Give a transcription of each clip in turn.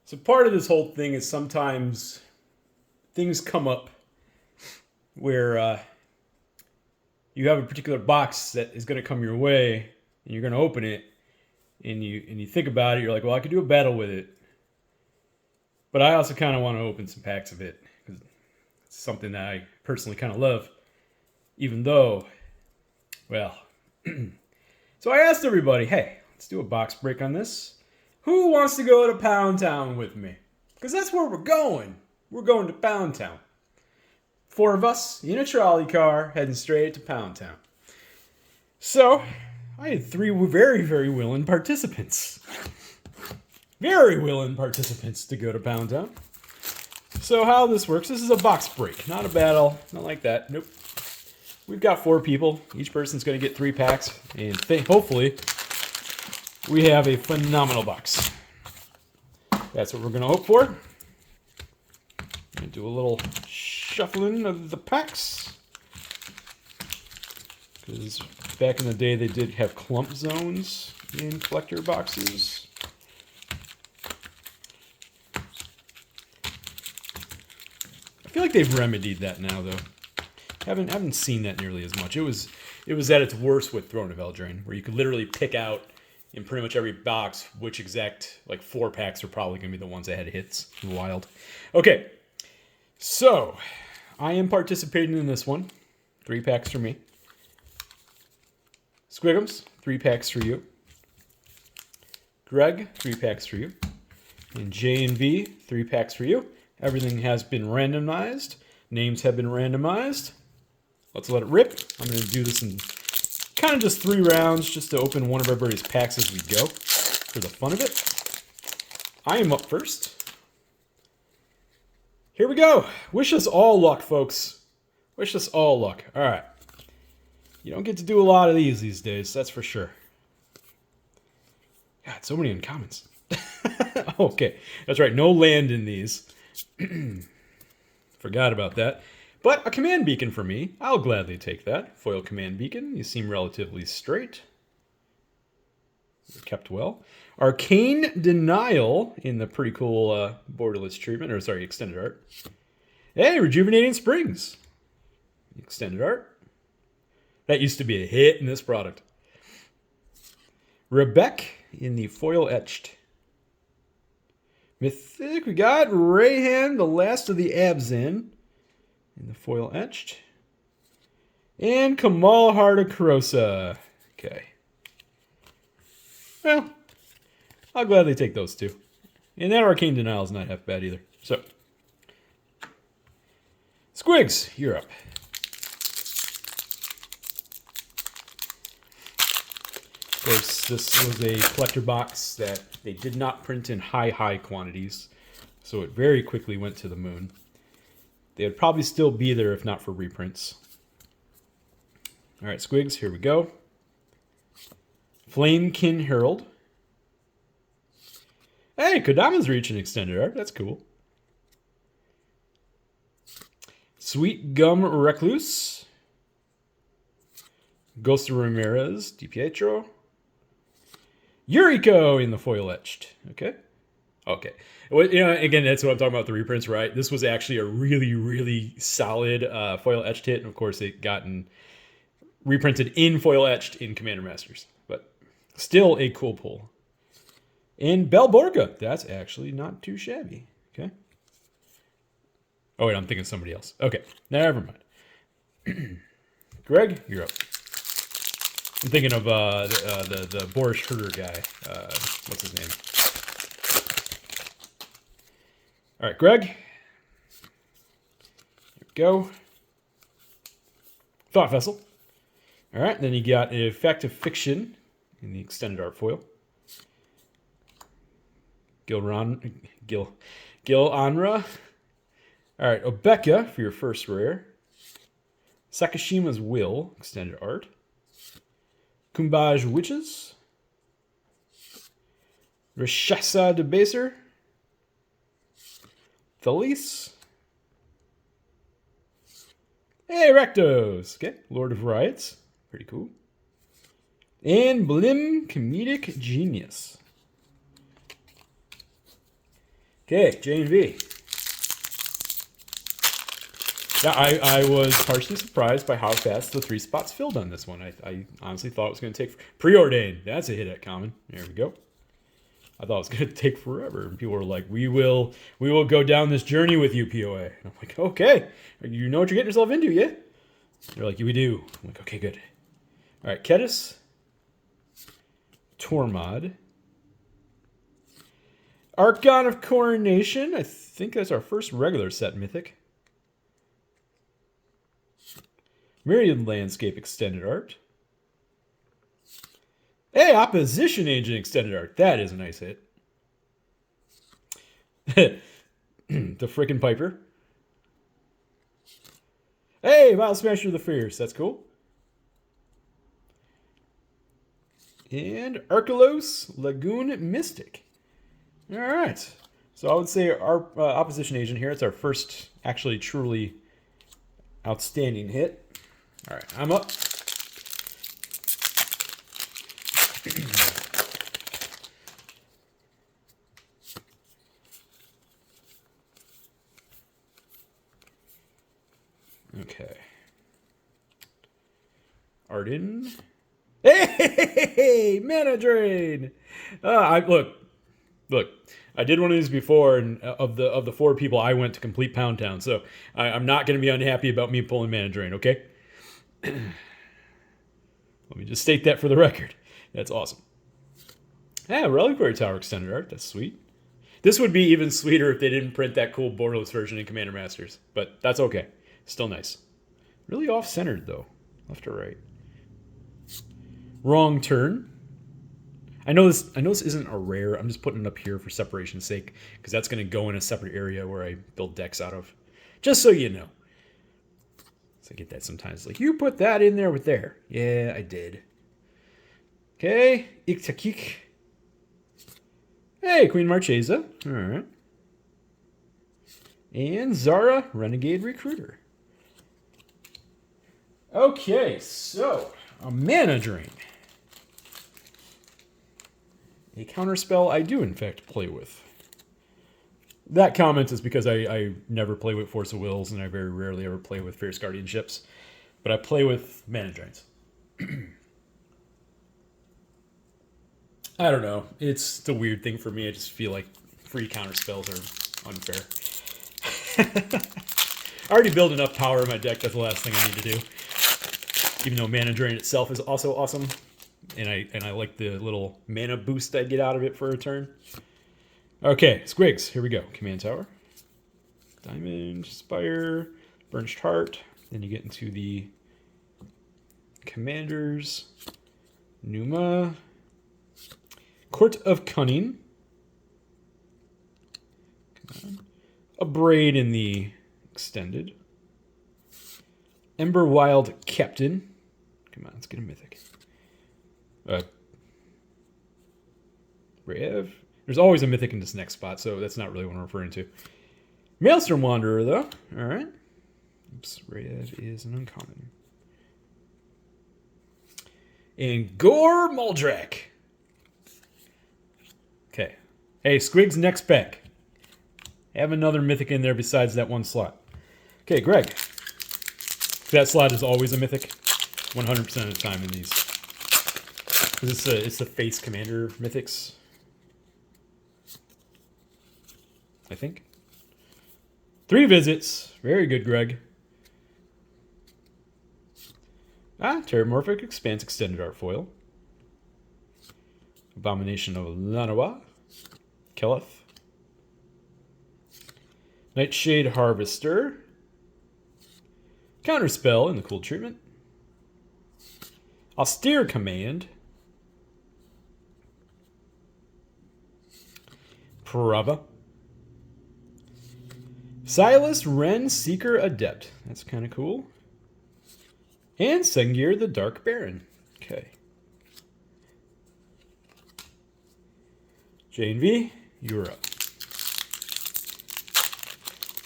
So part of this whole thing is sometimes things come up where you have a particular box that is going to come your way, and you're going to open it, and you think about it. You're like, well, I could do a battle with it, but I also kind of want to open some packs of it because it's something that I personally kind of love. Even though, well, so I asked everybody, hey, let's do a box break on this. Who wants to go to Pound Town with me? Because that's where we're going. We're going to Pound Town. 4 of us in a trolley car heading straight to Pound Town. So, I had 3 very, very willing participants. Very willing participants to go to Pound Town. So how this works, this is a box break, not a battle, not like that. Nope. We've got 4 people. Each person's going to get 3 packs, and hopefully we have a phenomenal box. That's what we're going to hope for. Going to do a little shuffling of the packs. Because back in the day, they did have clump zones in collector boxes. I feel like they've remedied that now, though. Haven't seen that nearly as much. It was at its worst with Throne of Eldraine, where you could literally pick out in pretty much every box which exact 4 packs are probably going to be the ones that had hits. Wild. Okay, so I am participating in this one. 3 packs for me. Squigums, 3 packs for you. Greg, 3 packs for you. And J and V, 3 packs for you. Everything has been randomized. Names have been randomized. Let's let it rip. I'm going to do this in kind of just 3 rounds just to open one of everybody's packs as we go for the fun of it. I am up first. Here we go. Wish us all luck, folks. Wish us all luck. All right. You don't get to do a lot of these days, that's for sure. God, so many uncommons. Okay, that's right. No land in these. Forgot about that. But a command beacon for me. I'll gladly take that. Foil command beacon. You seem relatively straight. Kept well. Arcane Denial in the pretty cool borderless treatment. Or sorry, extended art. Hey, Rejuvenating Springs. Extended art. That used to be a hit in this product. Rebecca in the foil etched. Mythic, we got Rayhan, the last of the Abzan, in the foil etched. And Kamal Hardakrosa. Okay. Well, I'll gladly take those 2. And that Arcane Denial is not half bad either. So, Squigs, you're up. Of course, this was a collector box that they did not print in high quantities, so it very quickly went to the moon. They would probably still be there if not for reprints. All right, Squigs, here we go. Flamekin Herald. Hey, Kodama's reaching extended art. That's cool. Sweet Gum Recluse. Ghost of Ramirez, DiPietro. Yuriko in the foil etched. Okay. Well, again, that's what I'm talking about, the reprints, right? This was actually a really, really solid foil etched hit. And of course, it gotten reprinted in foil etched in Commander Masters. But still a cool pull. And Belborga. That's actually not too shabby. Okay. Oh, wait, I'm thinking of somebody else. Okay. Never mind. Greg, you're up. I'm thinking of the Boris Herder guy. What's his name? All right, Greg. Here we go. Thought Vessel. All right, then you got Effective Fiction in the extended art foil. Gil Anra. All right, Obeka for your first rare. Sakashima's Will, extended art. Kumbaj Witches. Rishasa Debaser. Thalise. Hey, Rectos. Okay, Lord of Riots. Pretty cool. And Blim Comedic Genius. Okay, J and V. Yeah, I was partially surprised by how fast the 3 spots filled on this one. I honestly thought it was going to take... Preordained. That's a hit at common. There we go. I thought it was going to take forever. And people were like, we will go down this journey with you, POA. And I'm like, okay. You know what you're getting yourself into, yeah? They're like, we do. I'm like, okay, good. All right, Kedis. Tormod. Archon of Coronation. I think that's our first regular set mythic. Myriad Landscape Extended Art. Hey, Opposition Agent Extended Art. That is a nice hit. The frickin' Piper. Hey, Vile Smasher the Fierce. That's cool. And Archelos Lagoon Mystic. All right. So I would say our Opposition Agent here, it's our first actually truly outstanding hit. All right, I'm up. Okay. Arden. Hey, mana drain. Look. I did one of these before, and of the 4 people, I went to complete Pound Town. So I'm not going to be unhappy about me pulling mana drain. Okay. Let me just state that for the record. That's awesome. Yeah, Reliquary Tower Extended Art. That's sweet. This would be even sweeter if they didn't print that cool borderless version in Commander Masters. But that's okay. Still nice. Really off-centered, though. Left or right. Wrong turn. I know this isn't a rare. I'm just putting it up here for separation's sake, because that's going to go in a separate area where I build decks out of. Just so you know. So I get that sometimes. Like, you put that in there with there. Yeah, I did. Okay. Iktakik. Hey, Queen Marchesa. All right. And Zara, Renegade Recruiter. Okay, so a mana drain. A counterspell I do, in fact, play with. That comment is because I never play with Force of Wills, and I very rarely ever play with Fierce Guardianships. But I play with mana drains. I don't know. It's the weird thing for me. I just feel like free counterspells are unfair. I already built enough power in my deck. That's the last thing I need to do. Even though mana drain itself is also awesome. And I like the little mana boost I get out of it for a turn. Okay, Squigs, here we go. Command Tower. Diamond, Spire, Burnished Heart. Then you get into the Commanders. Numa. Court of Cunning. Come on. A Braid in the Extended. Ember Wild Captain. Come on, let's get a mythic. Rev. There's always a mythic in this next spot, so that's not really what I'm referring to. Maelstrom Wanderer, though. All right. Oops, Rev is an uncommon. And Gore Muldrak. Okay. Hey, Squig's next pack. Have another mythic in there besides that one slot. Okay, Greg. That slot is always a mythic. 100% of the time in these. Because it's the face commander mythics. I think. 3 visits. Very good, Greg. Terramorphic Expanse Extended Art Foil. Abomination of Lanawa. Keleth. Nightshade Harvester. Counterspell in the cool treatment. Austere Command. Prava. Silas Wren Seeker Adept. That's kind of cool. And Sengir the Dark Baron. Okay. Jane V, you're up.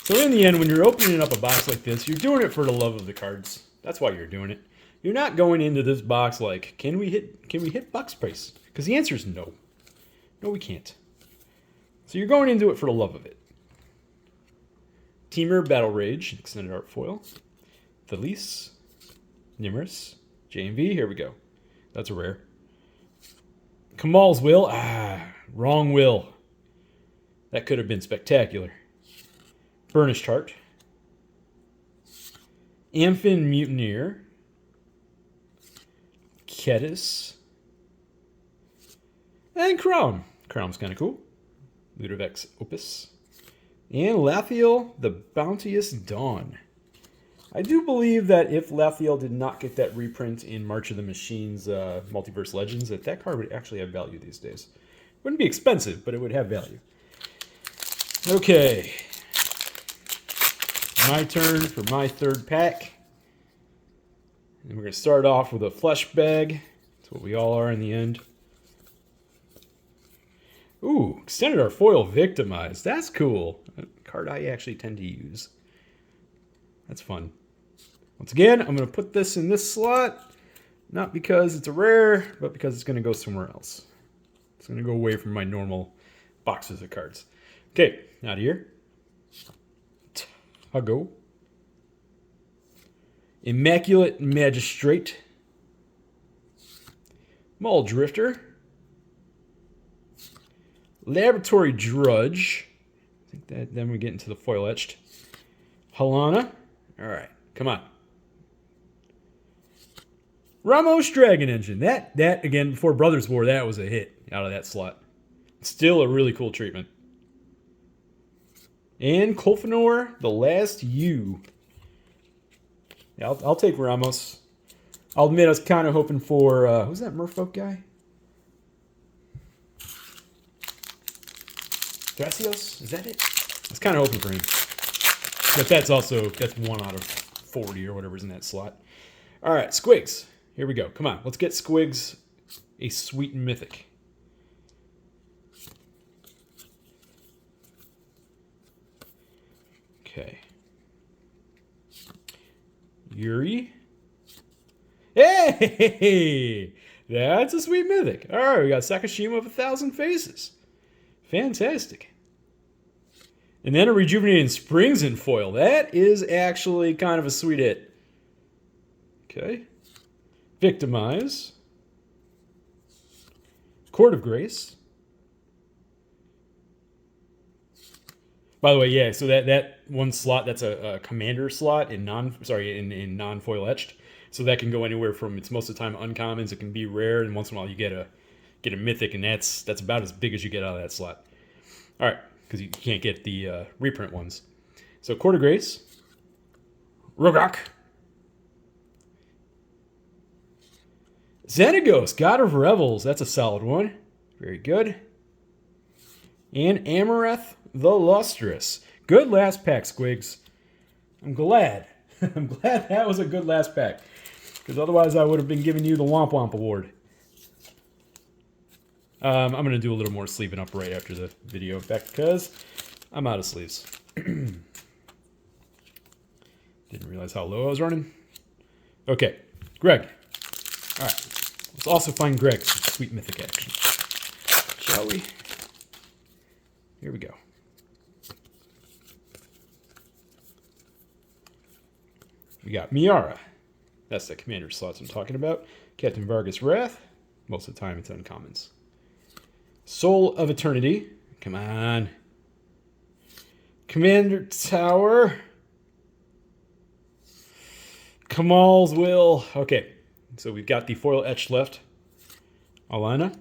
So in the end, when you're opening up a box like this, you're doing it for the love of the cards. That's why you're doing it. You're not going into this box like, can we hit box price? Because the answer is no. No, we can't. So you're going into it for the love of it. Teamer Battle Rage, extended art foil. Felice, Nimrus, J&V, here we go. That's a rare. Kamal's Will, wrong will. That could have been spectacular. Burnished Heart. Amphin Mutineer. Kedis. And Crom. Crom's kind of cool. Ludovex Opus. And Lathiel, the Bounteous Dawn. I do believe that if Lathiel did not get that reprint in March of the Machines Multiverse Legends, that card would actually have value these days. Wouldn't be expensive, but it would have value. Okay. My turn for my third pack. And we're going to start off with a flesh bag. That's what we all are in the end. Ooh, extended art foil Victimized. That's cool. A card I actually tend to use. That's fun. Once again, I'm going to put this in this slot. Not because it's a rare, but because it's going to go somewhere else. It's going to go away from my normal boxes of cards. Okay, out of here. Tuggo. Immaculate Magistrate. Maul Drifter. Laboratory Drudge. I think that then we get into the foil etched. Halana. All right, come on. Ramos Dragon Engine. That again, before Brothers War, that was a hit out of that slot. Still a really cool treatment. And Kolfanor, The Last U. Yeah, I'll take Ramos. I'll admit I was kind of hoping for, who's that Merfolk guy? Thrasios? Is that it? I was kind of hoping for him. But that's 1 out of 40 or whatever's in that slot. All right, Squigs. Here we go. Come on, let's get Squigs a sweet mythic. Okay. Yuri. Hey! That's a sweet mythic. All right, we got Sakashima of 1,000 Faces. Fantastic. And then a Rejuvenating Springs in foil. That is actually kind of a sweet hit. Okay. Victimize. Court of Grace. By the way, yeah, so that one slot, that's a commander slot in non-foil etched. So that can go anywhere from, it's most of the time uncommons, it can be rare, and once in a while you get a mythic, and that's about as big as you get out of that slot. All right, because you can't get the reprint ones. So Court of Grace. Rogak. Xenagos, God of Revels. That's a solid one. Very good. And Amareth the Lustrous. Good last pack, Squigs. I'm glad. I'm glad that was a good last pack. Because otherwise I would have been giving you the Womp Womp Award. I'm going to do a little more sleeving up right after the video, in fact, because I'm out of sleeves. Didn't realize how low I was running. Okay, Greg. All right. Let's also find Greg some sweet mythic action. Shall we? Here we go. We got Miara. That's the commander slots I'm talking about. Captain Vargas Wrath. Most of the time it's uncommons. Soul of Eternity. Come on. Commander Tower. Kamal's Will. Okay. So we've got the foil etched left. Alena.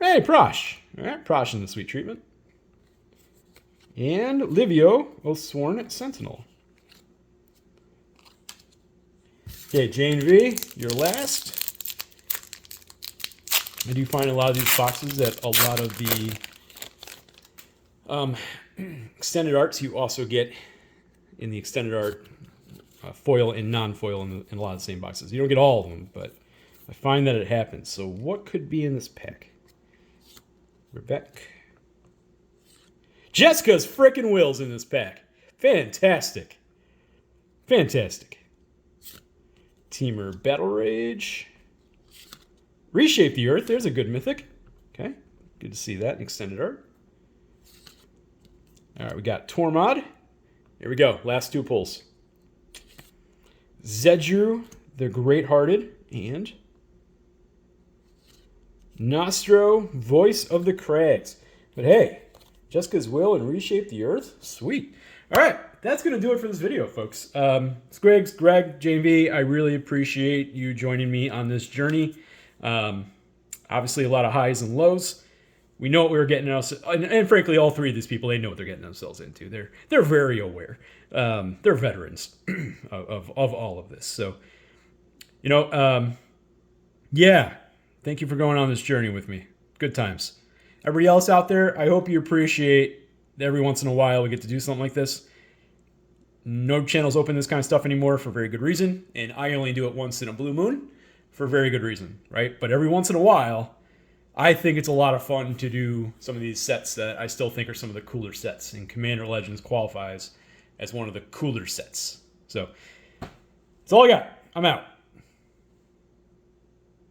Hey, Prosh. All right, Prosh in the sweet treatment. And Livio, Oathsworn Sentinel. Okay, Jane V, you're last. I do find a lot of these boxes that a lot of the extended arts you also get in the extended art foil and non-foil in a lot of the same boxes. You don't get all of them, but I find that it happens. So what could be in this pack? Rebecca. Jessica's frickin' Will's in this pack. Fantastic. Fantastic. Teamer Battle Rage. Reshape the Earth. There's a good mythic. Okay. Good to see that in extended art. All right, we got Tormod. Here we go. Last 2 pulls. Zedru, the Great-Hearted, and Nostro, Voice of the Crags. But hey, Jessica's will and reshape the earth? Sweet. All right, that's going to do it for this video, folks. It's Greg, JV. I really appreciate you joining me on this journey. Obviously, a lot of highs and lows. We know what we were getting ourselves, and frankly, all 3 of these people, they know what they're getting themselves into. They're very aware. They're veterans of all of this. So, yeah. Thank you for going on this journey with me. Good times. Everybody else out there, I hope you appreciate that every once in a while we get to do something like this. No channels open this kind of stuff anymore for very good reason, and I only do it once in a blue moon for very good reason, right? But every once in a while, I think it's a lot of fun to do some of these sets that I still think are some of the cooler sets, and Commander Legends qualifies as one of the cooler sets. So, that's all I got. I'm out.